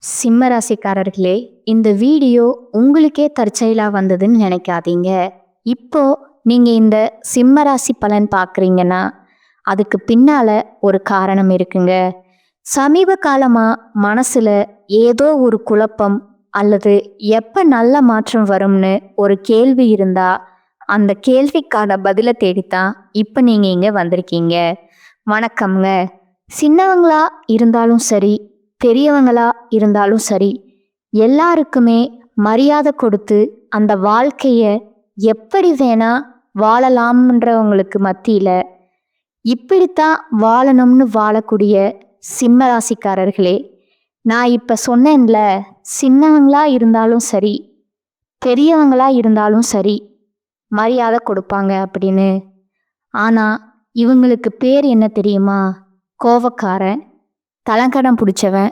சிம்ம ராசிக்காரர்களே, இந்த வீடியோ உங்களுக்கே தற்செயலா வந்ததுன்னு நினைக்காதீங்க. இப்போ நீங்க இந்த சிம்ம ராசி பலன் பார்க்குறீங்கன்னா, அதுக்கு பின்னால ஒரு காரணம் இருக்குங்க. சமீப காலமா மனசுல ஏதோ ஒரு குழப்பம் அல்லது எப்ப நல்ல மாற்றம் வரும்னு ஒரு கேள்வி இருந்தா, அந்த கேள்விக்கான பதில தேடித்தான் இப்ப நீங்க இங்க வந்திருக்கீங்க. வணக்கம்ங்க. சின்னவங்களா இருந்தாலும் சரி, பெரியவங்களா இருந்தாலும் சரி, எல்லாருக்குமே மரியாதை கொடுத்து அந்த வாழ்க்கைய எப்படி வேணா வாழலாம்ன்றவங்களுக்கு மத்தியில இப்படித்தான் வாழணும்னு வாழக்கூடிய சிம்ம ராசிக்காரர்களே, நான் இப்ப சொன்னேன்ல, சின்னவங்களா இருந்தாலும் சரி, பெரியவங்களா இருந்தாலும் சரி, மரியாதை கொடுப்பாங்க அப்படின்னு. ஆனா இவங்களுக்கு பேர் என்ன தெரியுமா? கோவக்காரன், தலங்கடம் பிடிச்சவன்,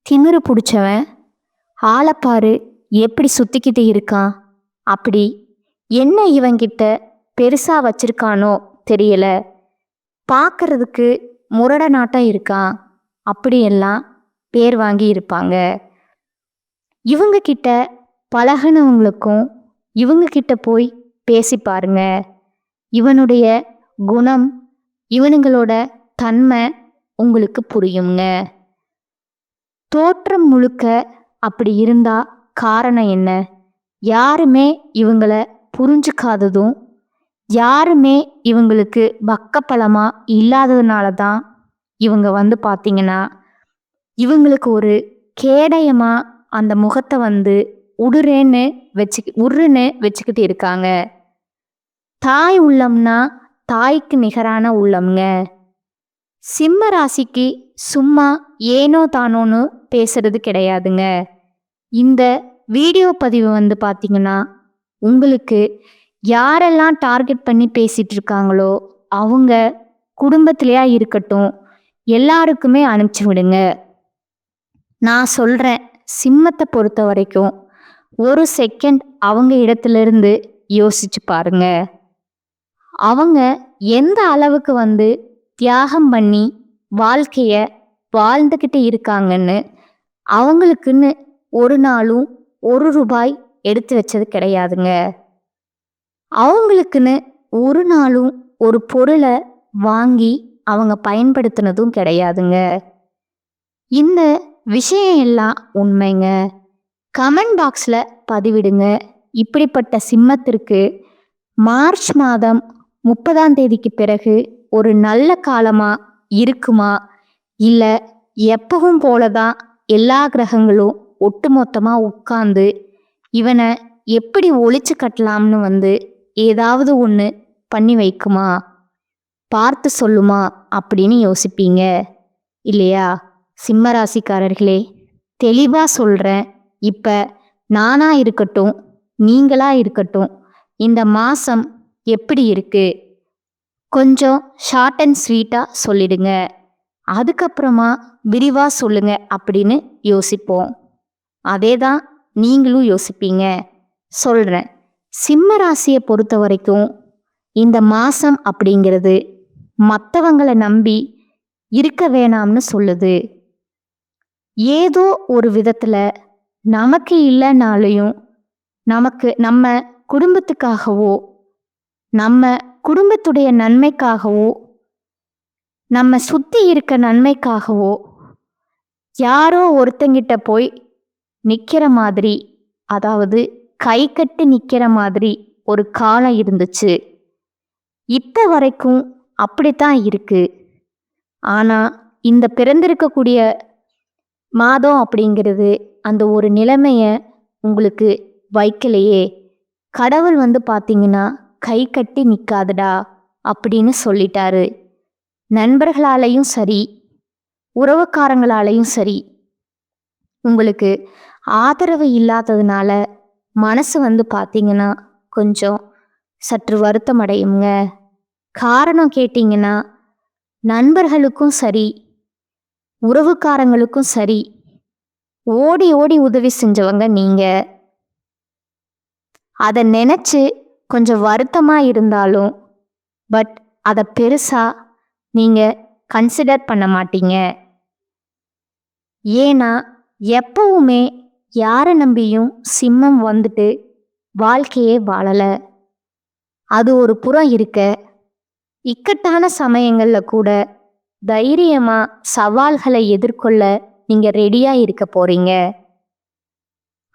திமிரு பிடிச்சவன், ஆளப்பாரு எப்படி சுத்திக்கிட்டு இருக்கான், அப்படி என்ன இவங்கிட்ட பெருசா வச்சிருக்கானோ தெரியல, பார்க்கறதுக்கு முரட நாட்டம் இருக்கான், அப்படியெல்லாம் பேர் வாங்கி இருப்பாங்க. இவங்க கிட்ட பழகுனவங்களுக்கும் இவங்க கிட்ட போய் பேசி பாருங்க. இவனுடைய குணம், இவனுங்களோட தன்மை உங்களுக்கு புரியுங்க. தோற்றம் முழுக்க அப்படி இருந்தா காரணம் என்ன? யாருமே இவங்கள புரிஞ்சுக்காததும், யாருமே இவங்களுக்கு பக்கபலமா இல்லாததுனால தான் இவங்க பார்த்தீங்கன்னா, இவங்களுக்கு ஒரு கேடயமா அந்த முகத்தை உருன்னு வச்சுக்கிட்டு இருக்காங்க. தாய் உள்ளம்னா தாய்க்கு நிகரான உள்ளம்ங்க. சிம்ம ராசிக்கு சும்மா ஏனோ தானோன்னு பேசுறது கிடையாதுங்க. இந்த வீடியோ பதிவு பார்த்தீங்கன்னா, உங்களுக்கு யாரெல்லாம் டார்கெட் பண்ணி பேசிட்டு இருக்காங்களோ அவங்க குடும்பத்திலேயா இருக்கட்டும், எல்லாருக்குமே அனுப்பிச்சு விடுங்க. நான் சொல்றேன், சிம்மத்தை பொறுத்த வரைக்கும் ஒரு செகண்ட் அவங்க இடத்துல யோசிச்சு பாருங்க. அவங்க எந்த அளவுக்கு தியாகம் பண்ணி வாழ்க்கைய வாழ்ந்துக்கிட்டு இருக்காங்கன்னு அவங்களுக்குன்னு ஒரு நாளும் ஒரு ரூபாய் எடுத்து வச்சது கிடையாதுங்க. அவங்களுக்குன்னு ஒரு நாளும் ஒரு பொருளை வாங்கி அவங்க பயன்படுத்தினதும் கிடையாதுங்க. இந்த விஷயம் எல்லாம் உண்மைங்க. கமெண்ட் பாக்ஸில் பதிவிடுங்க. இப்படிப்பட்ட சிம்மத்திற்கு மார்ச் மாதம் 30ஆம் தேதிக்கு பிறகு ஒரு நல்ல காலமா இருக்குமா, இல்லை எப்பவும் போலதான் எல்லா கிரகங்களும் ஒட்டுமொத்தமா உட்கார்ந்து இவனை எப்படி ஒழிச்சு கட்டலாம்னு ஏதாவது ஒன்று பண்ணி வைக்குமா, பார்த்து சொல்லுமா அப்படின்னு யோசிப்பீங்க இல்லையா? சிம்ம ராசிக்காரர்களே, தெளிவா சொல்றேன். இப்ப நானா இருக்கட்டும், நீங்களா இருக்கட்டும், இந்த மாசம் எப்படி இருக்கு கொஞ்சம் ஷார்ட் அண்ட் ஸ்வீட்டா சொல்லிடுங்க. அதுக்கப்புறமா விரிவா சொல்லுங்க அப்படின்னு யோசிப்போம். அதே தான் நீங்களும் யோசிப்பீங்க. சொல்றேன், சிம்ம ராசியை பொறுத்த வரைக்கும் இந்த மாசம் அப்படிங்கிறது மற்றவங்களை நம்பி இருக்க வேணாம்னு சொல்லுது. ஏதோ ஒரு விதத்துல நமக்கு இல்லைனாலையும் நம்ம குடும்பத்துக்காகவோ, நம்ம குடும்பத்துடைய நன்மைக்காகவோ, நம்ம சுத்தி இருக்க நன்மைக்காகவோ யாரோ ஒருத்தங்கிட்ட போய் நிக்கிற மாதிரி, அதாவது கை கட்டி நிக்கிற மாதிரி ஒரு காலம் இருந்துச்சு. இப்ப வரைக்கும் அப்படித்தான் இருக்கு. ஆனா இந்த பிறந்திருக்கக்கூடிய மாதம் அப்படிங்கிறது அந்த ஒரு நிலைமைய உங்களுக்கு வைக்கலையே. கடவுள் பார்த்தீங்கன்னா, கை கட்டி நிக்காதடா அப்படின்னு சொல்லிட்டாரு. நண்பர்களாலையும் சரி, உறவுக்காரங்களாலையும் சரி, உங்களுக்கு ஆதரவு இல்லாததுனால மனசு பார்த்தீங்கன்னா கொஞ்சம் சற்று வருத்தம் அடையுங்க. காரணம் கேட்டீங்கன்னா, நண்பர்களுக்கும் சரி, உறவுக்காரங்களுக்கும் சரி, ஓடி ஓடி உதவி செஞ்சவங்க நீங்க. அதை நினைச்சு கொஞ்சம் வருத்தமா இருந்தாலும் பட் அதை பெருசா நீங்க கன்சிடர் பண்ண மாட்டீங்க. ஏன்னா எப்பவுமே யாரை நம்பியும் சிம்மம் வந்துட்டு வாழ்க்கையே வாழலை. அது ஒரு புறம் இருக்க, இக்கட்டான சமயங்கள்ல கூட தைரியமா சவால்களை எதிர்கொள்ள நீங்க ரெடியா இருக்க போறீங்க.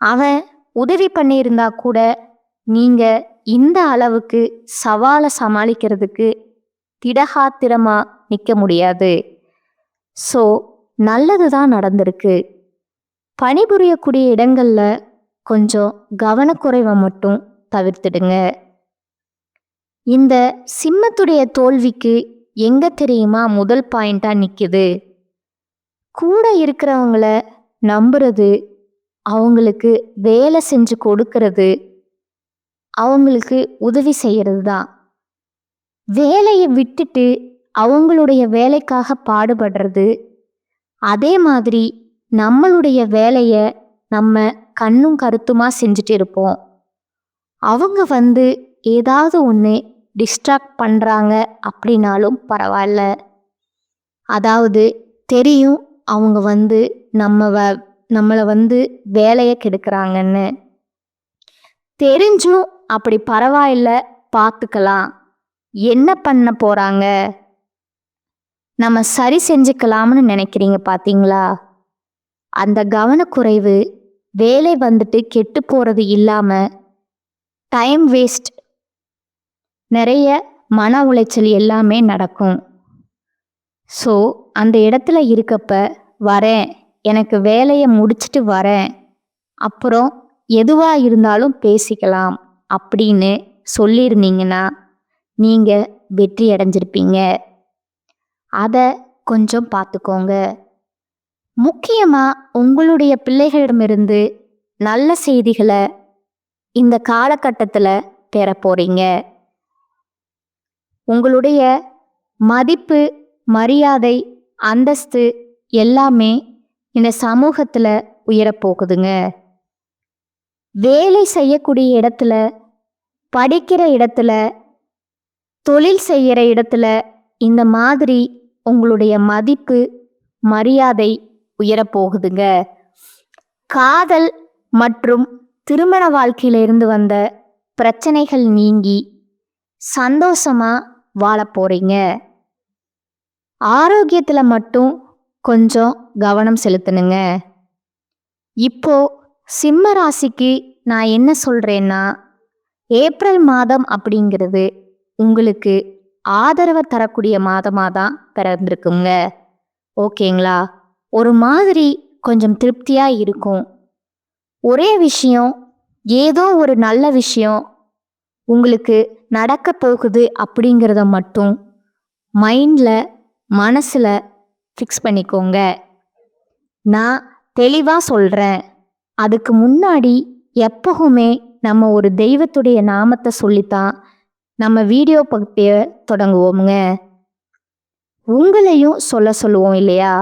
அவன் உதவி பண்ணியிருந்தா கூட நீங்க இந்த அளவுக்கு சவாலை சமாளிக்கிறதுக்கு திடகாத்திரமா நிற்க முடியாது. ஸோ நல்லதுதான் நடந்திருக்கு. பணிபுரியக்கூடிய இடங்கள்ல கொஞ்சம் கவனக்குறைவை மட்டும் தவிர்த்துடுங்க. இந்த சிம்மத்துடைய தோல்விக்கு எங்க தெரியுமா முதல் பாயிண்டா நிக்குது? கூட இருக்கிறவங்கள நம்புறது, அவங்களுக்கு வேலை செஞ்சு கொடுக்கறது, அவங்களுக்கு உதவி செய்யறது தான். வேலையை விட்டுட்டு அவங்களுடைய வேலைக்காக பாடுபடுறது, அதே மாதிரி நம்மளுடைய வேலையை நம்ம கண்ணும் கருத்துமா செஞ்சுட்டு இருப்போம். அவங்க ஏதாவது ஒன்று டிஸ்ட்ராக்ட் பண்ணுறாங்க அப்படின்னாலும் பரவாயில்ல. அதாவது தெரியும் அவங்க நம்மளை வேலையை கெடுக்கிறாங்கன்னு தெரிஞ்சும் அப்படி பரவாயில்ல, பார்த்துக்கலாம், என்ன பண்ண போகிறாங்க, நம்ம சரி செஞ்சுக்கலாம்னு நினைக்கிறீங்க பார்த்தீங்களா? அந்த கவனக்குறைவு வேலை கெட்டு போகிறது இல்லாமல் டைம் வேஸ்ட், நிறைய மன உளைச்சல் எல்லாமே நடக்கும். ஸோ அந்த இடத்துல இருக்கப்ப வரேன், எனக்கு வேலையை முடிச்சுட்டு வரேன், அப்புறம் எதுவாக இருந்தாலும் பேசிக்கலாம் அப்படின்னு சொல்லியிருந்தீங்கன்னா நீங்கள் வெற்றி அடைஞ்சிருப்பீங்க. அதை கொஞ்சம் பார்த்துக்கோங்க. முக்கியமாக உங்களுடைய பிள்ளைகளிடமிருந்து நல்ல செய்திகளை இந்த காலகட்டத்தில் பெற போறீங்க. உங்களுடைய மதிப்பு, மரியாதை, அந்தஸ்து எல்லாமே இந்த சமூகத்தில் உயரப்போகுதுங்க. வேலை செய்யக்கூடிய இடத்துல, படிக்கிற இடத்துல, தொழில் செய்கிற இடத்துல இந்த மாதிரி உங்களுடைய மதிப்பு, மரியாதை உயரப்போகுதுங்க. காதல் மற்றும் திருமண வாழ்க்கையிலிருந்து வந்த பிரச்சனைகள் நீங்கி சந்தோஷமா வாழ போறீங்க. ஆரோக்கியத்தில் மட்டும் கொஞ்சம் கவனம் செலுத்தணுங்க. இப்போ சிம்ம ராசிக்கு நான் என்ன சொல்றேன்னா, ஏப்ரல் மாதம் அப்படிங்கிறது உங்களுக்கு ஆதரவை தரக்கூடிய மாதமாக தான் பிறந்திருக்குங்க. ஓகேங்களா? ஒரு மாதிரி கொஞ்சம் திருப்தியாக இருக்கும். ஒரே விஷயம், ஏதோ ஒரு நல்ல விஷயம் உங்களுக்கு நடக்க போகுது அப்படிங்கிறத மட்டும் மைண்டில், மனசில் ஃபிக்ஸ் பண்ணிக்கோங்க. நான் தெளிவாக சொல்கிறேன். அதுக்கு முன்னாடி எப்பவுமே நம்ம ஒரு தெய்வத்துடைய நாமத்தை சொல்லித்தான் நம்ம வீடியோ பகுதிய தொடங்குவோமுங்க. உங்களையும் சொல்லுவோம் இல்லையா?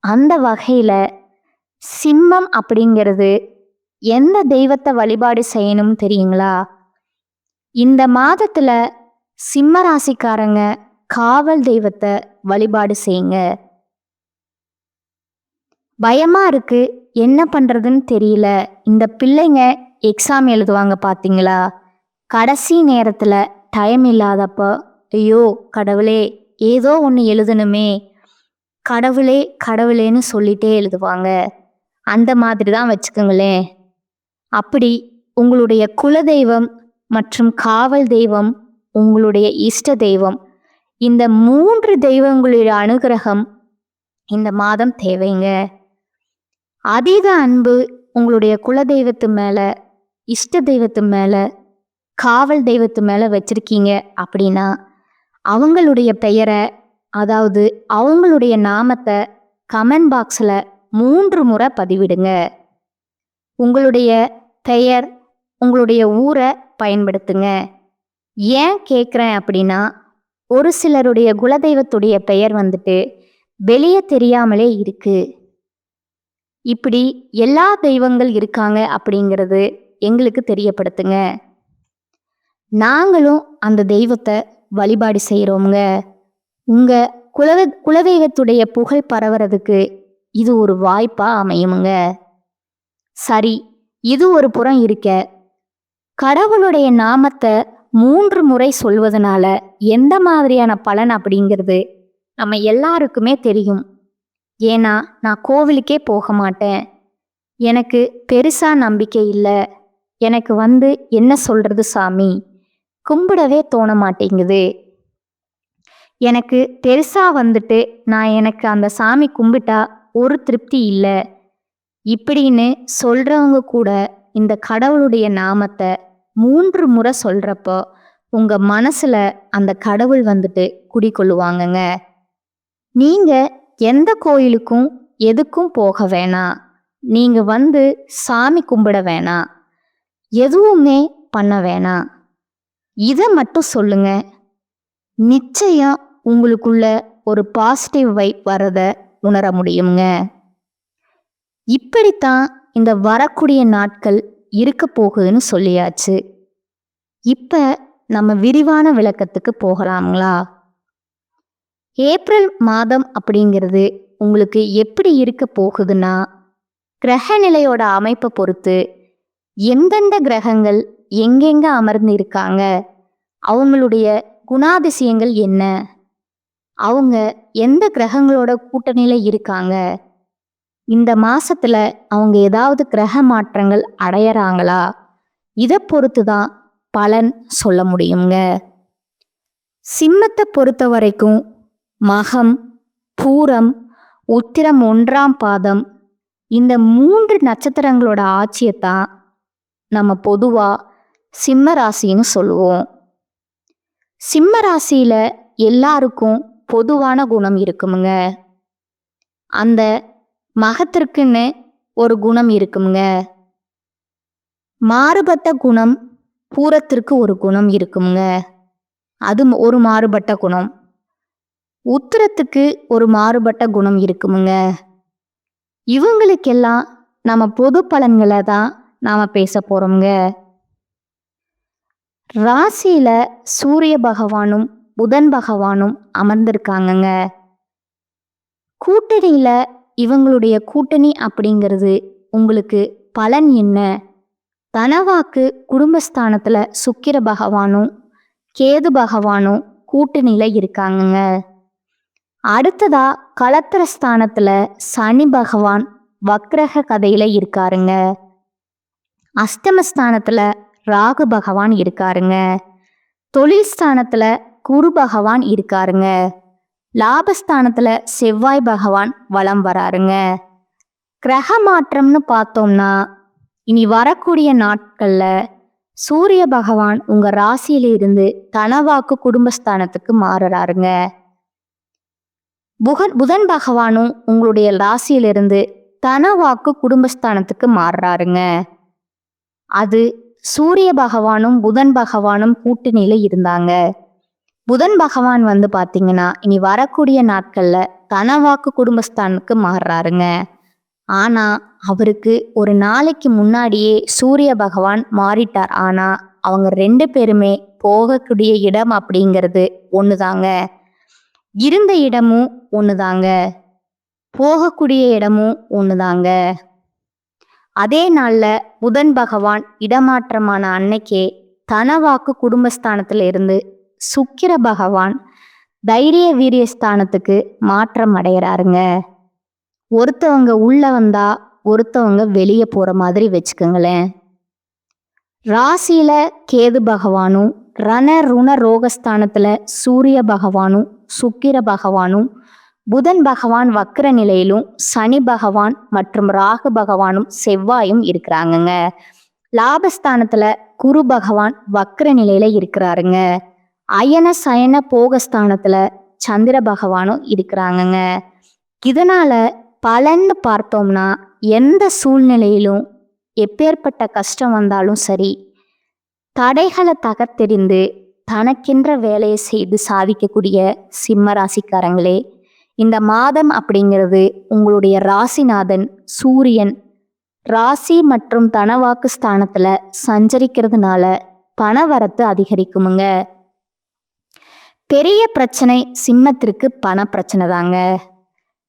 அந்த வகையில் சிம்மம் அப்படிங்கிறது எந்த தெய்வத்தை வழிபாடு செய்யணும்னு தெரியுங்களா? இந்த மாதத்துல சிம்ம ராசிக்காரங்க காவல் தெய்வத்தை வழிபாடு செய்யுங்க. பயமா இருக்கு, என்ன பண்றதுன்னு தெரியல, இந்த பிள்ளைங்க எக்ஸாம் எழுதுவாங்க பார்த்தீங்களா, கடைசி நேரத்துல டைம் இல்லாதப்போ ஐயோ கடவுளே ஏதோ ஒன்று எழுதணுமே, கடவுளே கடவுளேன்னு சொல்லிட்டே எழுதுவாங்க. அந்த மாதிரி தான் வச்சுக்கோங்களேன். அப்படி உங்களுடைய குலதெய்வம் மற்றும் காவல் தெய்வம், உங்களுடைய இஷ்ட தெய்வம், இந்த 3 தெய்வங்களுடைய அனுகிரகம் இந்த மாதம் தேவைங்க. அதீத அன்பு உங்களுடைய குலதெய்வத்து மேலே, இஷ்ட தெய்வத்து மேலே, காவல் தெய்வத்து மேலே வச்சிருக்கீங்க அப்படின்னா அவங்களுடைய பெயரை, அதாவது அவங்களுடைய நாமத்தை கமெண்ட் பாக்ஸில் 3 முறை பதிவிடுங்க. உங்களுடைய பெயர், உங்களுடைய ஊரை பயன்படுத்துங்க. ஏன் கேட்குறேன் அப்படின்னா, ஒரு சிலருடைய குலதெய்வத்துடைய பெயர் வெளியே தெரியாமலே இருக்கு. இப்படி எல்லா தெய்வங்கள் இருக்காங்க அப்படிங்கிறது எங்களுக்கு தெரியப்படுத்துங்க. நாங்களும் அந்த தெய்வத்தை வழிபாடு செய்கிறோங்க. உங்கள் குலதெய்வத்துடைய புகழ் பரவுறதுக்கு இது ஒரு வாய்ப்பாக அமையுமுங்க. சரி, இது ஒரு புறம் இருக்க, கடவுளுடைய நாமத்தை 3 முறை சொல்வதனால எந்த மாதிரியான பலன் அப்படிங்கிறது நம்ம எல்லாருக்குமே தெரியும். ஏன்னா நான் கோவிலுக்கே போக மாட்டேன், எனக்கு பெருசா நம்பிக்கை இல்லை, எனக்கு என்ன சொல்றது சாமி, கும்பிடவே தோண மாட்டேங்குது, எனக்கு பெருசா எனக்கு அந்த சாமி கும்பிட்டா ஒரு திருப்தி இல்லை இப்படின்னு சொல்றவங்க கூட இந்த கடவுளுடைய நாமத்தை 3 முறை சொல்றப்போ உங்க மனசுல அந்த கடவுள் குடிக்கொள்ளுவாங்கங்க. நீங்க எந்த கோயிலுக்கும் எதுக்கும் போக வேணாம், நீங்க சாமி கும்பிட வேணாம், எதுவுமே பண்ண வேணாம், இதை மட்டும் சொல்லுங்க. நிச்சயம் உங்களுக்குள்ள ஒரு பாசிட்டிவ் வைப் வரத உணர முடியுங்க. இப்படித்தான் இந்த வரக்கூடிய நாட்கள் இருக்க போகுதுன்னு சொல்லியாச்சு. இப்ப நம்ம விரிவான விளக்கத்துக்கு போகலாங்களா? ஏப்ரல் மாதம் அப்படிங்கிறது உங்களுக்கு எப்படி இருக்க போகுதுன்னா, கிரக நிலையோட அமைப்பை பொறுத்து எந்தெந்த கிரகங்கள் எங்கெங்க அமர்ந்து இருக்காங்க, அவங்களுடைய குணாதிசயங்கள் என்ன, அவங்க எந்த கிரகங்களோட கூட்டணியில இருக்காங்க, இந்த மாசத்துல அவங்க ஏதாவது கிரக மாற்றங்கள் அடையறாங்களா, இதை பொறுத்து தான் பலன் சொல்ல முடியுங்க. சிம்மத்தை பொறுத்த வரைக்கும் மகம், பூரம், உத்திரம் 1ஆம் பாதம் இந்த 3 நட்சத்திரங்களோட ஆட்சியைத்தான் நம்ம பொதுவா சிம்ம ராசின்னு சொல்லுவோம். சிம்ம ராசியில எல்லாருக்கும் பொதுவான குணம் இருக்குமுங்க. அந்த மகத்திற்குன்னு ஒரு குணம் இருக்குமுங்க. மாறுபட்ட குணம் பூரத்திற்கு ஒரு குணம் இருக்குமுங்க. அது ஒரு மாறுபட்ட குணம். உத்திரத்துக்கு ஒரு மாறுபட்ட குணம் இருக்குமுங்க. இவங்களுக்கெல்லாம் நம்ம பொது பலன்களை தான் நாம பேச போறோம்ங்க. ராசியில சூரிய பகவானும் புதன் பகவானும் அமர்ந்திருக்காங்கங்க. கூட்டணியில இவங்களுடைய கூட்டணி அப்படிங்கிறது உங்களுக்கு பலன் என்ன? தனவாக்கு குடும்பஸ்தானத்துல சுக்கிர பகவானும் கேது பகவானும் கூட்டணியில இருக்காங்கங்க. அடுத்ததா களத்திரஸ்தானத்துல சனி பகவான் வக்ரக கதையில இருக்காருங்க. அஷ்டமஸ்தானத்துல ராகு பகவான் இருக்காருங்க. தொழில் ஸ்தானத்துல குரு பகவான் இருக்காருங்க. லாபஸ்தானத்துல செவ்வாய் பகவான் வலம் வராருங்க. கிரக மாற்றம்னு பார்த்தோம்னா இனி வரக்கூடிய நாட்கள்ல சூரிய பகவான் உங்க ராசியில இருந்து தனவாக்கு குடும்பஸ்தானத்துக்கு மாறுறாருங்க. புதன் பகவானும் உங்களுடைய ராசியிலிருந்து தனவாக்கு குடும்பஸ்தானத்துக்கு மாறுறாருங்க. அது சூரிய பகவானும் புதன் பகவானும் கூட்டணியில இருந்தாங்க. புதன் பகவான் பாத்தீங்கன்னா இனி வரக்கூடிய நாட்கள்ல தனவாக்கு குடும்பஸ்தானுக்கு மாறுறாருங்க. ஆனா அவருக்கு ஒரு நாளைக்கு முன்னாடியே சூரிய பகவான் மாறிட்டார். ஆனா அவங்க 2 பேருமே போகக்கூடிய இடம் அப்படிங்கிறது ஒண்ணுதாங்க. இருந்த இடமும் ஒண்ணுதாங்க, போகக்கூடிய இடமும் ஒண்ணுதாங்க. அதே நாள்ல புதன் பகவான் இடமாற்றமான அன்னைக்கே தனவாக்கு குடும்பஸ்தானத்துல இருந்து சுக்கிர பகவான் தைரிய வீரியஸ்தானத்துக்கு மாற்றம் அடைகிறாருங்க. ஒருத்தவங்க உள்ள வந்தா ஒருத்தவங்க வெளியே போற மாதிரி வச்சுக்கோங்களேன். ராசியில கேது பகவானும் ரண ருண ரோகஸ்தானத்துல சூரிய பகவானும் சுக்கிர பகவானும் புதன் பகவான் வக்ர நிலையிலும் சனி பகவான் மற்றும் ராகு பகவானும் செவ்வாயும் இருக்கிறாங்கங்க. லாபஸ்தானத்துல குரு பகவான் வக்ர நிலையில இருக்கிறாருங்க. அயன சயன போகஸ்தானத்துல சந்திர பகவானும் இருக்கிறாங்கங்க. இதனால பலன்னு பார்த்தோம்னா எந்த சூழ்நிலையிலும் எப்பேற்பட்ட கஷ்டம் வந்தாலும் சரி, தடைகளை தகர்த்தெறிந்து தனக்கென்ற வேலையை செய்து சாதிக்கக்கூடிய சிம்ம ராசிக்காரங்களே, இந்த மாதம் அப்படிங்கிறது உங்களுடைய ராசிநாதன் சூரியன் ராசி மற்றும் தனவாக்கு ஸ்தானத்துல சஞ்சரிக்கிறதுனால பணவரத்து அதிகரிக்குமுங்க. பெரிய பிரச்சனை சிம்மத்திற்கு பண பிரச்சனை தாங்க.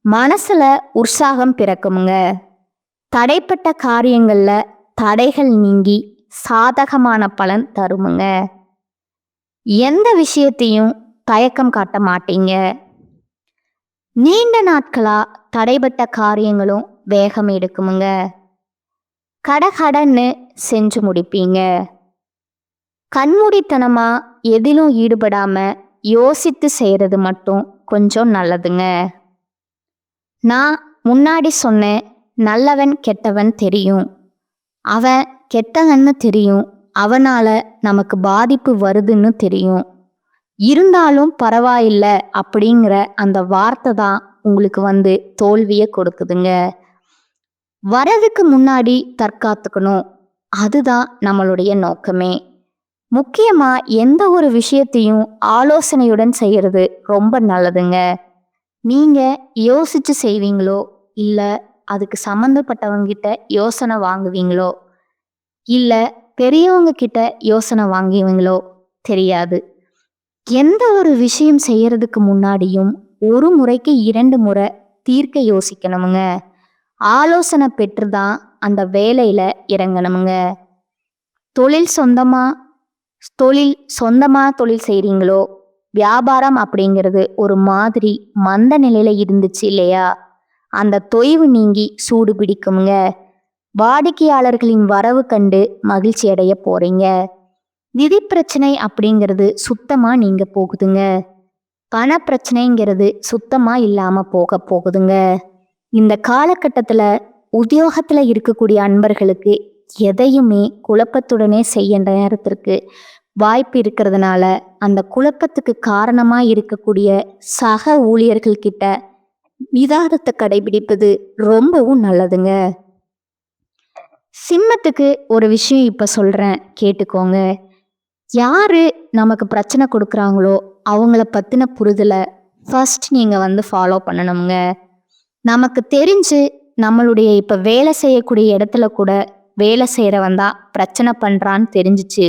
மனசுல உற்சாகம் பிறக்குமுங்க. தடைப்பட்ட காரியங்கள்ல தடைகள் நீங்கி சாதகமான பலன் தருமுங்க. எந்த விஷயத்தையும் தயக்கம் காட்ட மாட்டீங்க. நீண்ட நாட்களா தடைப்பட்ட காரியங்களும் வேகம் எடுக்குமுங்க. கடகடன்னு செஞ்சு முடிப்பீங்க. கண்மூடித்தனமா எதிலும் ஈடுபடாம யோசித்து செய்யறது மட்டும் கொஞ்சம் நல்லதுங்க. நான் முன்னாடி சொன்னேன், நல்லவன் கெட்டவன் தெரியும், அவன் கெட்டவன்னு தெரியும், அவனால நமக்கு பாதிப்பு வருதுன்னு தெரியும், இருந்தாலும் பரவாயில்ல அப்படிங்கிற அந்த வார்த்தை தான் உங்களுக்கு தோல்வியை கொடுக்குதுங்க. வரதுக்கு முன்னாடி தற்காத்துக்கணும், அதுதான் நம்மளுடைய நோக்கமே. முக்கியமா எந்த ஒரு விஷயத்தையும் ஆலோசனையுடன் செய்யறது ரொம்ப நல்லதுங்க. நீங்க யோசிச்சு செய்வீங்களோ இல்ல அதுக்கு சம்மந்தப்பட்டவங்க கிட்ட யோசனை வாங்குவீங்களோ இல்ல பெரியவங்க கிட்ட யோசனை வாங்குவீங்களோ தெரியாது. எந்த ஒரு விஷயம் செய்யறதுக்கு முன்னாடியும் ஒரு முறைக்கு 2 முறை தீர்க்க யோசிக்கணுமுங்க. ஆலோசனை பெற்றுதான் அந்த வேலையில இறங்கணுமுங்க. தொழில் சொந்தமா செய்றீங்களோ, வியாபாரம் அப்படிங்கிறது ஒரு மாதிரி மந்த நிலையில இருந்துச்சு இல்லையா, அந்த தொய்வு நீங்கி சூடு பிடிக்குமுங்க. வாடிக்கையாளர்களின் வரவு கண்டு மகிழ்ச்சி அடைய போறீங்க. நிதி பிரச்சனை அப்படிங்கிறது சுத்தமா நீங்க போகுதுங்க. பண பிரச்சனைங்கிறது சுத்தமா இல்லாம போக போகுதுங்க. இந்த காலகட்டத்துல உத்தியோகத்துல இருக்கக்கூடிய அன்பர்களுக்கு எதையுமே குழப்பத்துடனே செய்ய நேரத்திற்கு வாய்ப்பு இருக்கிறதுனால அந்த குழப்பத்துக்கு காரணமா இருக்கக்கூடிய சக ஊழியர்கள் கிட்ட நிதானத்தை கடைபிடிப்பது ரொம்பவும் நல்லதுங்க. சிம்மத்துக்கு ஒரு விஷயம் இப்ப சொல்றேன், கேட்டுக்கோங்க. யாரு நமக்கு பிரச்சனை கொடுக்குறாங்களோ அவங்கள பத்தின புரிதலை ஃபர்ஸ்ட் நீங்க ஃபாலோ பண்ணணுங்க. நமக்கு தெரிஞ்சு நம்மளுடைய இப்ப வேலை செய்யக்கூடிய இடத்துல கூட வேலை செய்யறவன் தான் பிரச்சனை பண்றான்னு தெரிஞ்சிச்சு,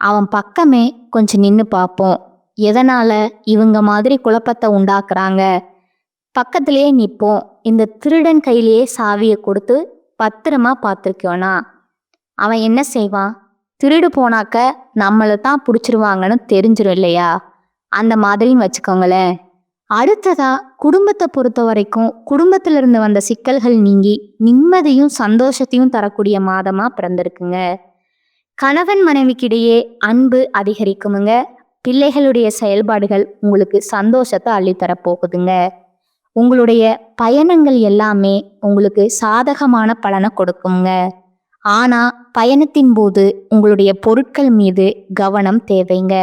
அவன் பக்கமே கொஞ்சம் நின்று பார்ப்போம். எதனால இவங்க மாதிரி குழப்பத்தை உண்டாக்குறாங்க, பக்கத்திலேயே நிற்போம். இந்த திருடன் கையிலேயே சாவியை கொடுத்து பத்திரமா பார்த்துருக்கோனா அவன் என்ன செய்வான், திருடு போனாக்க நம்மளை தான் பிடிச்சிருவாங்கன்னு தெரிஞ்சிடும் இல்லையா, அந்த மாதிரின்னு வச்சுக்கோங்களேன். அடுத்ததா குடும்பத்தை பொறுத்த வரைக்கும் குடும்பத்துல இருந்து வந்த சிக்கல்கள் நீங்கி நிம்மதியும் சந்தோஷத்தையும் தரக்கூடிய மாதமா பிறந்திருக்குங்க. கணவன் மனைவிக்கிடையே அன்பு அதிகரிக்குமுங்க. பிள்ளைகளுடைய செயல்பாடுகள் உங்களுக்கு சந்தோஷத்தை அள்ளித்தர போகுதுங்க. உங்களுடைய பயணங்கள் எல்லாமே உங்களுக்கு சாதகமான பலனை கொடுக்குங்க. ஆனா பயணத்தின் போது உங்களுடைய பொருட்கள் மீது கவனம் தேவைங்க.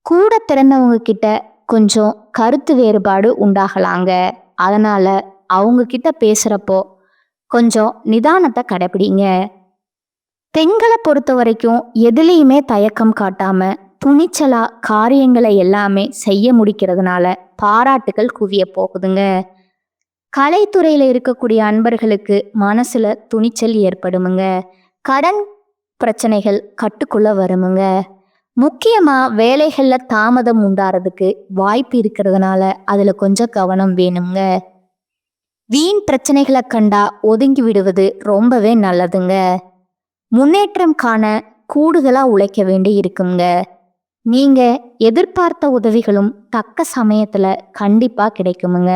கூட பிறந்தவங்க கிட்ட கொஞ்சம் கருத்து வேறுபாடு உண்டாகலாங்க. அதனால அவங்க கிட்ட பேசுறப்போ கொஞ்சம் நிதானத்தை கடைபிடிங்க. பெண்களை பொறுத்த வரைக்கும் எதுலேயுமே தயக்கம் காட்டாம துணிச்சலா காரியங்களை எல்லாமே செய்ய முடிக்கிறதுனால பாராட்டுகள் குவிய போகுதுங்க. கலைத்துறையில இருக்கக்கூடிய அன்பர்களுக்கு மனசுல துணிச்சல் ஏற்படுமுங்க. கடன் பிரச்சனைகள் கட்டுக்குள்ள வருமுங்க. முக்கியமா வேலைகள்ல தாமதம் உண்டாறதுக்கு வாய்ப்பு இருக்கிறதுனால அதுல கொஞ்சம் கவனம் வேணுங்க. வீண் பிரச்சனைகளை கண்டா ஒதுங்கி விடுவது ரொம்பவே நல்லதுங்க. முன்னேற்றம் காண கூடுதலா உழைக்க வேண்டி இருக்குங்க. நீங்க எதிர்பார்த்த உதவிகளும் தக்க சமயத்துல கண்டிப்பா கிடைக்குமுங்க.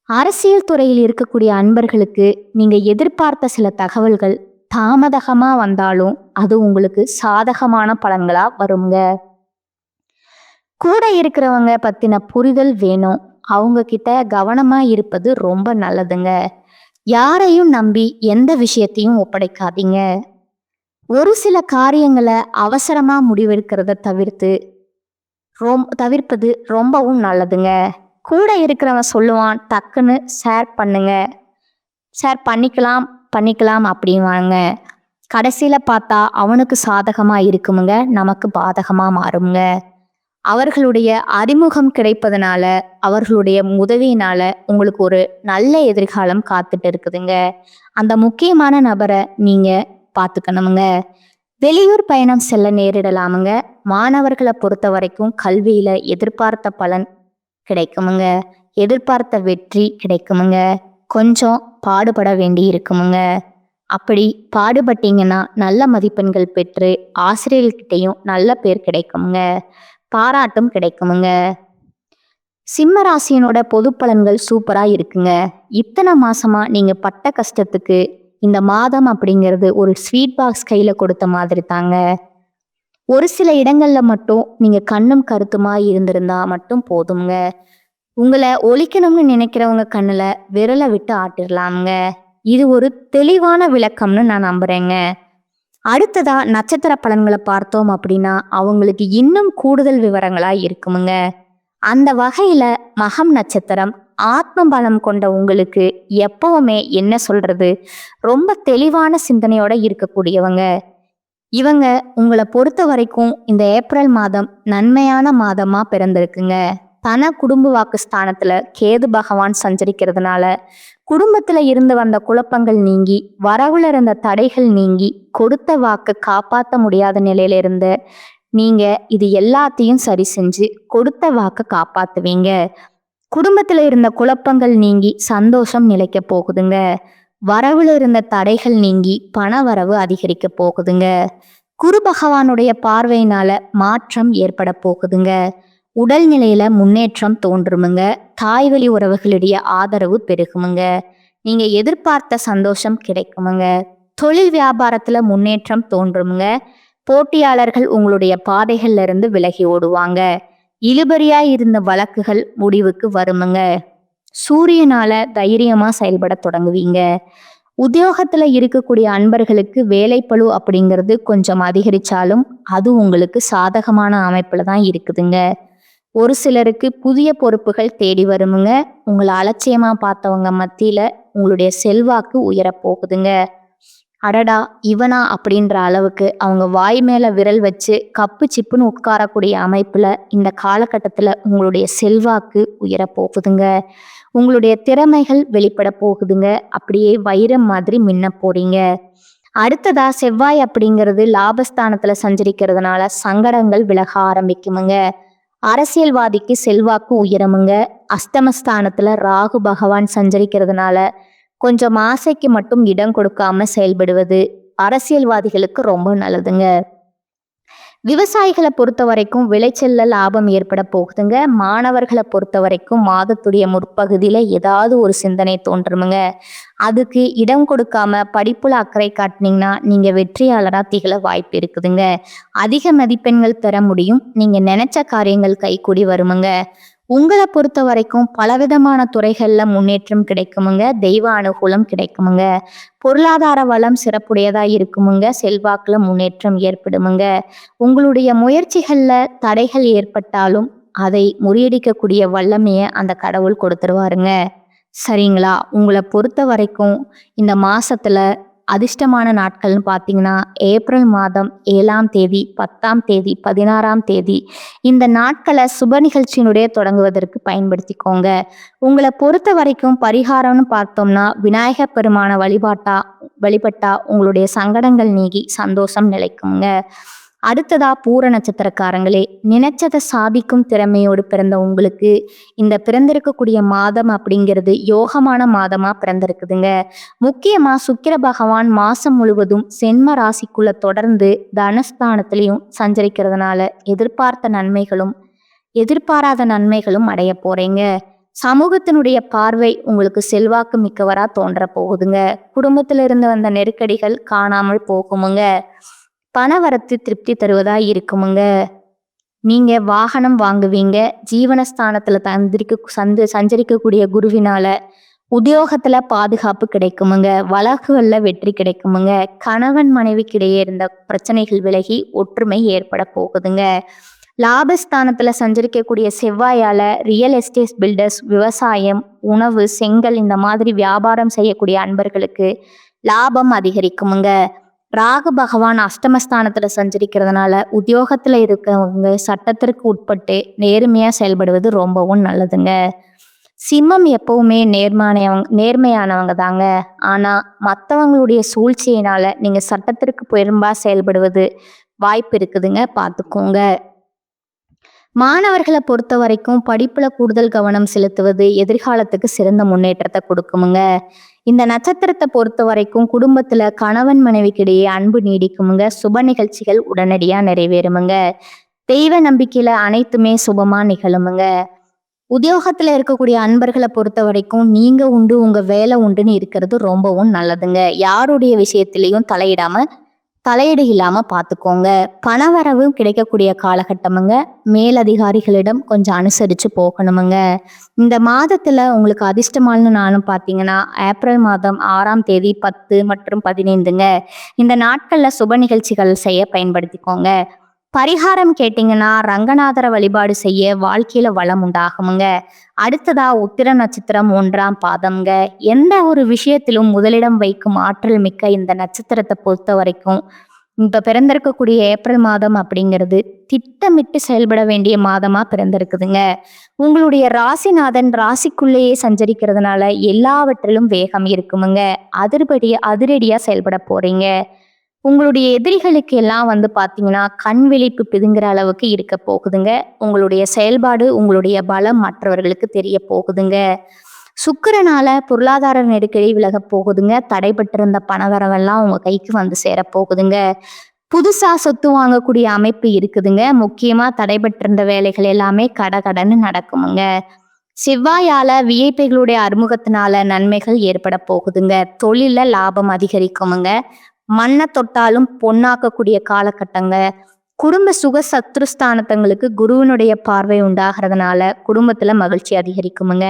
அரசியல் துறையில் இருக்கக்கூடிய அன்பர்களுக்கு நீங்க எதிர்பார்த்த சில தகவல்கள் தாமதமா வந்தாலும் அது உங்களுக்கு சாதகமான பலன்களா வருங்க. கூட இருக்கிறவங்க பத்தின புரிதல் வேணும். அவங்க கிட்ட கவனமா இருப்பது ரொம்ப நல்லதுங்க. யாரையும் நம்பி எந்த விஷயத்தையும் ஒப்படைக்காதீங்க. ஒரு சில காரியங்களை அவசரமா முடிவெடுக்கிறத தவிர்ப்பது ரொம்பவும் நல்லதுங்க. கூட இருக்கிறவன் சொல்லுவான், டக்குன்னு ஷேர் பண்ணிக்கலாம் அப்படின்வாங்க. கடைசியில பார்த்தா அவனுக்கு சாதகமா இருக்குமுங்க, நமக்கு பாதகமா மாறுங்க. அவர்களுடைய அறிமுகம் கிடைப்பதனால அவர்களுடைய உதவியினால உங்களுக்கு ஒரு நல்ல எதிர்காலம் காத்துட்டு இருக்குதுங்க. அந்த முக்கியமான நபரை நீங்க பார்த்துக்கணுமுங்க. வெளியூர் பயணம் செல்ல நேரிடலாமுங்க. மாணவர்களை பொறுத்த வரைக்கும் கல்வியில எதிர்பார்த்த பலன் கிடைக்குமுங்க. எதிர்பார்த்த வெற்றி கிடைக்குமுங்க. கொஞ்சம் பாடுபட வேண்டி இருக்குமுங்க. அப்படி பாடுபட்டீங்கன்னா நல்ல மதிப்பெண்கள் பெற்று ஆசிரியர்கிட்டையும் நல்ல பேர் கிடைக்குமுங்க. பாராட்டும் கிடைக்குமுங்க. சிம்ம ராசியினோட பொது பலன்கள் சூப்பரா இருக்குங்க. இத்தனை மாசமா நீங்க பட்ட கஷ்டத்துக்கு இந்த மாதம் அப்படிங்கிறது ஒரு ஸ்வீட் பாக்ஸ் கையில கொடுத்த மாதிரி தாங்க. ஒரு சில இடங்கள்ல மட்டும் நீங்க கண்ணும் கருத்துமா இருந்திருந்தா மட்டும் போதுங்க. உங்களை ஒழிக்கணும்னு நினைக்கிறவங்க கண்ணுல விரலை விட்டு ஆட்டிடலாம்ங்க. இது ஒரு தெளிவான விளக்கம்னு நான் நம்புறேங்க. அடுத்ததா நட்சத்திர பலன்களை பார்த்தோம் அப்படின்னா அவங்களுக்கு இன்னும் கூடுதல் விவரங்களா இருக்குமுங்க. அந்த வகையில மகம் நட்சத்திரம் ஆத்ம பலம் கொண்ட உங்களுக்கு எப்பவுமே என்ன சொல்றது, ரொம்ப தெளிவான சிந்தனையோட இருக்கக்கூடியவங்க. இவங்க உங்களை பொறுத்த வரைக்கும் இந்த ஏப்ரல் மாதம் நன்மையான மாதமா பிறந்திருக்குங்க. தன குடும்ப வாக்கு ஸ்தானத்துல கேது பகவான் சஞ்சரிக்கிறதுனால குடும்பத்துல இருந்து வந்த குழப்பங்கள் நீங்கி, வரவுல இருந்த தடைகள் நீங்கி, கொடுத்த வாக்கு காப்பாற்ற முடியாத நிலையில இருந்த நீங்க இது எல்லாத்தையும் சரி செஞ்சு கொடுத்த வாக்க காப்பாத்துவீங்க. குடும்பத்துல இருந்த குழப்பங்கள் நீங்கி சந்தோஷம் நிலைக்க போகுதுங்க. வரவுல இருந்த தடைகள் நீங்கி பண வரவு அதிகரிக்க போகுதுங்க. குரு பகவானுடைய பார்வையினால மாற்றம் ஏற்பட போகுதுங்க. உடல்நிலையில முன்னேற்றம் தோன்றுமுங்க. தாய்வழி உறவுகளுடைய ஆதரவு பெருகுமுங்க. நீங்க எதிர்பார்த்த சந்தோஷம் கிடைக்குமுங்க. தொழில் வியாபாரத்துல முன்னேற்றம் தோன்றுமுங்க. போட்டியாளர்கள் உங்களுடைய பாதைகள்ல இருந்து விலகி ஓடுவாங்க. இழுபறியா இருந்த வழக்குகள் முடிவுக்கு வருமுங்க. சூரியனால தைரியமா செயல்பட தொடங்குவீங்க. உத்தியோகத்துல இருக்கக்கூடிய அன்பர்களுக்கு வேலைப்பளு அப்படிங்கிறது கொஞ்சம் அதிகரிச்சாலும் அது உங்களுக்கு சாதகமான அமைப்புல தான் இருக்குதுங்க. ஒரு சிலருக்கு புதிய பொறுப்புகள் தேடி வருமுங்க. உங்களை அலட்சியமா பார்த்தவங்க மத்தியில உங்களுடைய செல்வாக்கு உயரப் போகுதுங்க. அடடா இவனா அப்படின்ற அளவுக்கு அவங்க வாய் மேல விரல் வச்சு கப்பு சிப்புன்னு உட்காரக்கூடிய அமைப்புல இந்த காலகட்டத்துல உங்களுடைய செல்வாக்கு உயரப் போகுதுங்க. உங்களுடைய திறமைகள் வெளிப்பட போகுதுங்க. அப்படியே வைரம் மாதிரி மின்ன போறீங்க. அடுத்ததா செவ்வாய் அப்படிங்கிறது லாபஸ்தானத்துல சஞ்சரிக்கிறதுனால சங்கடங்கள் விலக ஆரம்பிக்குமுங்க. அரசியல்வாதிக்கு செல்வாக்கு உயரமுங்க. அஸ்தமஸ்தானத்துல ராகு பகவான் சஞ்சரிக்கிறதுனால கொஞ்சம் ஆசைக்கு மட்டும் இடம் கொடுக்காம செயல்படுவது அரசியல்வாதிகளுக்கு ரொம்ப நல்லதுங்க. விவசாயிகளை பொறுத்த வரைக்கும் விளைச்சல்ல லாபம் ஏற்பட போகுதுங்க. மாணவர்களை பொறுத்த வரைக்கும் மாதத்துடைய முற்பகுதியில ஏதாவது ஒரு சிந்தனை தோன்றுமுங்க. அதுக்கு இடம் கொடுக்காம படிப்புல அக்கறை காட்டினீங்கன்னா நீங்க வெற்றியாளரா திகழ வாய்ப்பு இருக்குதுங்க. அதிக மதிப்பெண்கள் பெற முடியும். நீங்க நினைச்ச காரியங்கள் கைகூடி வருமுங்க. உங்களை பொறுத்த வரைக்கும் பலவிதமான துறைகள்ல முன்னேற்றம் கிடைக்குமுங்க. தெய்வ அனுகூலம் கிடைக்குமுங்க. பொருளாதார வளம் சிறப்புடையதா இருக்குமுங்க. செல்வாக்குல முன்னேற்றம் ஏற்படுமுங்க. உங்களுடைய முயற்சிகள்ல தடைகள் ஏற்பட்டாலும் அதை முறியடிக்கக்கூடிய வல்லமையை அந்த கடவுள் கொடுத்துருவாருங்க. சரிங்களா? உங்களை பொறுத்த வரைக்கும் இந்த மாசத்துல அதிர்ஷ்டமான நாட்கள்னு பார்த்தீங்கன்னா ஏப்ரல் மாதம் 7ஆம் தேதி, 10ஆம் தேதி, 16ஆம் தேதி இந்த நாட்களை சுப நிகழ்ச்சியினுடைய தொடங்குவதற்கு பயன்படுத்திக்கோங்க. உங்களை பொறுத்த வரைக்கும் பரிகாரம்னு பார்த்தோம்னா விநாயகர் பெருமான வழிபட்டா உங்களுடைய சங்கடங்கள் நீங்கி சந்தோஷம் நிலைக்குங்க. அடுத்ததா பூர நட்சத்திரக்காரங்களே, நினைச்சதை சாதிக்கும் திறமையோடு பிறந்த உங்களுக்கு இந்த பிறந்திருக்கக்கூடிய மாதம் அப்படிங்கிறது யோகமான மாதமா பிறந்திருக்குதுங்க. முக்கியமா சுக்கிர பகவான் மாசம் முழுவதும் சென்ம ராசிக்குள்ள தொடர்ந்து தனஸ்தானத்திலையும் சஞ்சரிக்கிறதுனால எதிர்பார்த்த நன்மைகளும் எதிர்பாராத நன்மைகளும் அடைய போறீங்க. சமூகத்தினுடைய பார்வை உங்களுக்கு செல்வாக்கு மிக்கவரா தோன்ற போகுதுங்க. குடும்பத்துல இருந்து வந்த நெருக்கடிகள் காணாமல் போகுமுங்க. பணவரத்து திருப்தி தருவதா இருக்குமுங்க. நீங்க வாகனம் வாங்குவீங்க. ஜீவனஸ்தானத்துல சஞ்சரிக்கக்கூடிய குருவினால உத்தியோகத்துல பாதுகாப்பு கிடைக்குமுங்க. வழக்குகள்ல வெற்றி கிடைக்குமுங்க. கணவன் மனைவிக்கிடையே இருந்த பிரச்சனைகள் விலகி ஒற்றுமை ஏற்பட போகுதுங்க. லாபஸ்தானத்துல சஞ்சரிக்கக்கூடிய செவ்வாயால ரியல் எஸ்டேட் பில்டர்ஸ், விவசாயம், உணவு, செங்கல் இந்த மாதிரி வியாபாரம் செய்யக்கூடிய அன்பர்களுக்கு லாபம் அதிகரிக்குமுங்க. ராகு பகவான் அஷ்டமஸ்தானத்துல சஞ்சரிக்கிறதுனால உத்தியோகத்துல இருக்கவங்க சட்டத்திற்கு உட்பட்டு நேர்மையா செயல்படுவது ரொம்பவும் நல்லதுங்க. சிம்மம் எப்பவுமே நேர்மையானவங்க தாங்க. ஆனா மற்றவங்களுடைய சூழ்ச்சியினால நீங்க சட்டத்திற்கு புறம்பா செயல்படுவது வாய்ப்பு இருக்குதுங்க, பார்த்துக்கோங்க. மாணவர்களை பொறுத்த வரைக்கும் படிப்புல கூடுதல் கவனம் செலுத்துவது எதிர்காலத்துக்கு சிறந்த முன்னேற்றத்தை கொடுக்குமுங்க. இந்த நட்சத்திரத்தை பொறுத்த வரைக்கும் குடும்பத்துல கணவன் மனைவிக்கிடையே அன்பு நீடிக்குமுங்க. சுப நிகழ்ச்சிகள் உடனடியா நிறைவேறுமுங்க. தெய்வ நம்பிக்கையில அனைத்துமே சுபமா நிகழுமுங்க. உத்தியோகத்துல இருக்கக்கூடிய அன்பர்களை பொறுத்த வரைக்கும் நீங்க உண்டு உங்க வேலை உண்டுன்னு இருக்கிறது ரொம்பவும் நல்லதுங்க. யாருடைய விஷயத்திலையும் தலையீடு இல்லாம பாத்துக்கோங்க. பணவரவு கிடைக்கக்கூடிய காலகட்டமுங்க. மேலதிகாரிகளிடம் கொஞ்சம் அனுசரிச்சு போகணுமுங்க. இந்த மாதத்துல உங்களுக்கு அதிர்ஷ்டமான நாளும் பாத்தீங்கன்னா ஏப்ரல் மாதம் 6ஆம் தேதி 10 மற்றும் 15ங்க. இந்த நாட்கள்ல சுப நிகழ்ச்சிகள் செய்ய பயன்படுத்திக்கோங்க. பரிகாரம் கேட்டீங்கன்னா ரங்கநாதரை வழிபாடு செய்ய வாழ்க்கையில வளம் உண்டாகுமுங்க. அடுத்ததா உத்திர நட்சத்திரம் 1ஆம் பாதம்ங்க. எந்த ஒரு விஷயத்திலும் முதலிடம் வைக்கும் ஆற்றல் மிக்க இந்த நட்சத்திரத்தை பொறுத்த வரைக்கும் இப்ப பிறந்திருக்கக்கூடிய ஏப்ரல் மாதம் அப்படிங்கிறது திட்டமிட்டு செயல்பட வேண்டிய மாதமா பிறந்திருக்குதுங்க. உங்களுடைய ராசிநாதன் ராசிக்குள்ளேயே சஞ்சரிக்கிறதுனால எல்லாவற்றிலும் வேகம் இருக்குமுங்க. அதிரடியா செயல்பட போறீங்க. உங்களுடைய எதிரிகளுக்கு எல்லாம் பாத்தீங்கன்னா கண் விழிப்பு பிதுங்குற அளவுக்கு இருக்க போகுதுங்க. உங்களுடைய செயல்பாடு உங்களுடைய பலம் மற்றவர்களுக்கு தெரிய போகுதுங்க. சுக்கிரனால பொருளாதார நெருக்கடி விலக போகுதுங்க. தடைபட்டிருந்த பணவரவெல்லாம் உங்க கைக்கு சேர போகுதுங்க. புதுசா சொத்து வாங்கக்கூடிய அமைப்பு இருக்குதுங்க. முக்கியமா தடைபட்டிருந்த வேலைகள் எல்லாமே கடகடன்னு நடக்குமுங்க. செவ்வாயால விஐபிகளுடைய அறிமுகத்தினால நன்மைகள் ஏற்பட போகுதுங்க. தொழில லாபம் அதிகரிக்குமுங்க. மண்ணை தொட்டாலும் பொன்னாக்கக்கூடிய காலகட்டங்க. குடும்ப சுக சத்ருஸ்தானத்தங்களுக்கு குருவினுடைய பார்வை உண்டாகிறதுனால குடும்பத்துல மகிழ்ச்சி அதிகரிக்குமுங்க.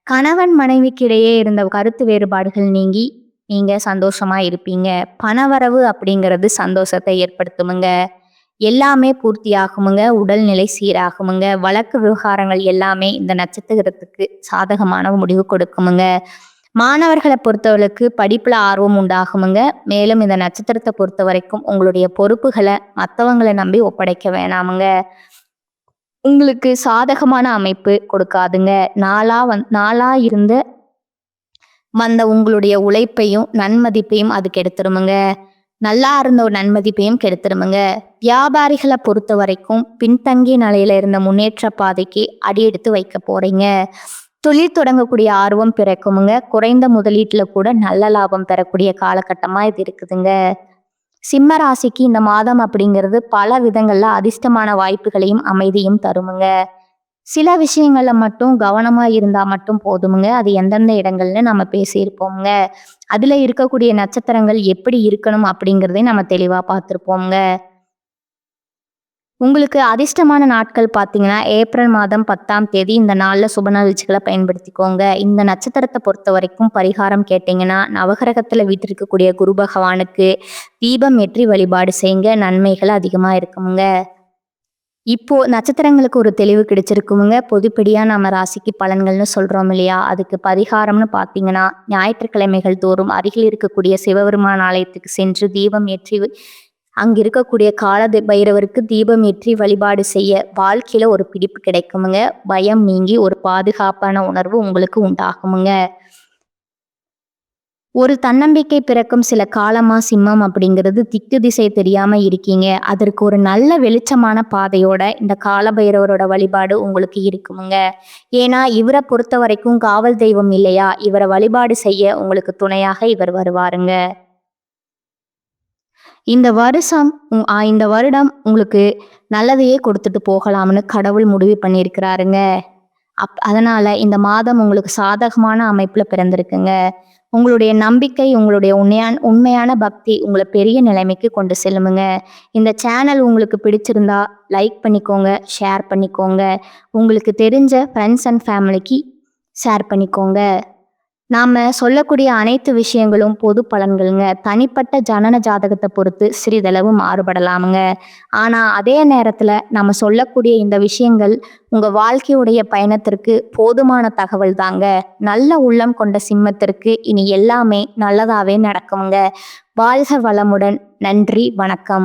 கணவன் மனைவிக்கு இடையே இருந்த கருத்து வேறுபாடுகள் நீங்கி நீங்க சந்தோஷமா இருப்பீங்க. பணவரவு அப்படிங்கிறது சந்தோஷத்தை ஏற்படுத்துமுங்க. எல்லாமே பூர்த்தியாகுமுங்க. உடல்நிலை சீராகுமுங்க. வழக்கு விவகாரங்கள் எல்லாமே இந்த நட்சத்திரத்துக்கு சாதகமான முடிவு கொடுக்குமுங்க. மாணவர்களை பொறுத்தவரைக்கு படிப்புல ஆர்வம் உண்டாகுமுங்க. மேலும் இந்த நட்சத்திரத்தை பொறுத்த வரைக்கும் உங்களுடைய பொறுப்புகளை மற்றவங்களை நம்பி ஒப்படைக்க வேணாமுங்க. உங்களுக்கு சாதகமான அமைப்பு கொடுக்காதுங்க. நாளா இருந்து வந்த உங்களுடைய உழைப்பையும் நன்மதிப்பையும் அது கெடுத்துருமுங்க. நல்லா இருந்த ஒரு நன்மதிப்பையும் கெடுத்துருமுங்க. வியாபாரிகளை பொறுத்த வரைக்கும் பின்தங்கிய நிலையில இருந்த முன்னேற்ற பாதைக்கு அடியெடுத்து வைக்க போறீங்க. தொழில் தொடங்கக்கூடிய ஆர்வம் பிறக்குமுங்க. குறைந்த முதலீட்டுல கூட நல்ல லாபம் பெறக்கூடிய காலகட்டமா இது இருக்குதுங்க. சிம்ம ராசிக்கு இந்த மாதம் அப்படிங்கிறது பல விதங்கள்ல அதிர்ஷ்டமான வாய்ப்புகளையும் அமைதியும் தருமுங்க. சில விஷயங்கள்ல மட்டும் கவனமா இருந்தா மட்டும் போதுமுங்க. அது எந்தெந்த இடங்கள்னு நம்ம பேசியிருப்போங்க. அதுல இருக்கக்கூடிய நட்சத்திரங்கள் எப்படி இருக்கணும் அப்படிங்கிறதையும் நம்ம தெளிவா பார்த்திருப்போங்க. உங்களுக்கு அதிர்ஷ்டமான நாட்கள் பார்த்தீங்கன்னா ஏப்ரல் மாதம் 10ஆம் தேதி. இந்த நாளில் சுப நிகழ்ச்சிகளை பயன்படுத்திக்கோங்க. இந்த நட்சத்திரத்தை பொறுத்த வரைக்கும் பரிகாரம் கேட்டிங்கன்னா நவகிரகத்தில் வீட்டிருக்கக்கூடிய குரு பகவானுக்கு தீபம் ஏற்றி வழிபாடு செய்யுங்க. நன்மைகள் அதிகமாக இருக்குமுங்க. இப்போ நட்சத்திரங்களுக்கு ஒரு தெளிவு கிடைச்சிருக்குமுங்க. பொதுப்படியாக நம்ம ராசிக்கு பலன்கள்னு சொல்கிறோம் இல்லையா, அதுக்கு பரிகாரம்னு பார்த்தீங்கன்னா ஞாயிற்றுக்கிழமைகள் தோறும் அருகில் இருக்கக்கூடிய சிவபெருமான் ஆலயத்துக்கு சென்று தீபம் ஏற்றி அங்க இருக்கக்கூடிய கால பைரவருக்கு தீபம் ஏற்றி வழிபாடு செய்ய வாழ்க்கையில ஒரு பிடிப்பு கிடைக்குமுங்க. பயம் நீங்கி ஒரு பாதுகாப்பான உணர்வு உங்களுக்கு உண்டாகுமுங்க. ஒரு தன்னம்பிக்கை பிறக்கும் சில காலமா சிம்மம் அப்படிங்கிறது திக்கு திசை தெரியாம இருக்கீங்க. அதற்கு ஒரு நல்ல வெளிச்சமான பாதையோட இந்த காலபைரவரோட வழிபாடு உங்களுக்கு இருக்குமுங்க. ஏன்னா இவரை பொறுத்த வரைக்கும் காவல் தெய்வம் இல்லையா, இவரை வழிபாடு செய்ய உங்களுக்கு துணையாக இவர் வருவாருங்க. இந்த வருடம் உங்களுக்கு நல்லதையே கொடுத்துட்டு போகலாம்னு கடவுள் முடிவு பண்ணியிருக்கிறாருங்க. அதனால இந்த மாதம் உங்களுக்கு சாதகமான அமைப்புல பிறந்திருக்குங்க. உங்களுடைய நம்பிக்கை, உங்களுடைய உண்மையான பக்தி உங்களை பெரிய நிலைமைக்கு கொண்டு செல்லுமுங்க. இந்த சேனல் உங்களுக்கு பிடிச்சிருந்தா லைக் பண்ணிக்கோங்க, ஷேர் பண்ணிக்கோங்க. உங்களுக்கு தெரிஞ்ச ஃப்ரெண்ட்ஸ் அண்ட் ஃபேமிலிக்கு ஷேர் பண்ணிக்கோங்க. நாம சொல்லக்கூடிய அனைத்து விஷயங்களும் பொது பலன்களுங்க. தனிப்பட்ட ஜனன ஜாதகத்தை பொறுத்து சிறிதளவு மாறுபடலாமுங்க. ஆனா அதே நேரத்துல நம்ம சொல்லக்கூடிய இந்த விஷயங்கள் உங்க வாழ்க்கையுடைய பயணத்திற்கு போதுமான தகவல் தாங்க. நல்ல உள்ளம் கொண்ட சிம்மத்திற்கு இனி எல்லாமே நல்லதாவே நடக்குமுங்க. வாழ்க வளமுடன். நன்றி, வணக்கம்.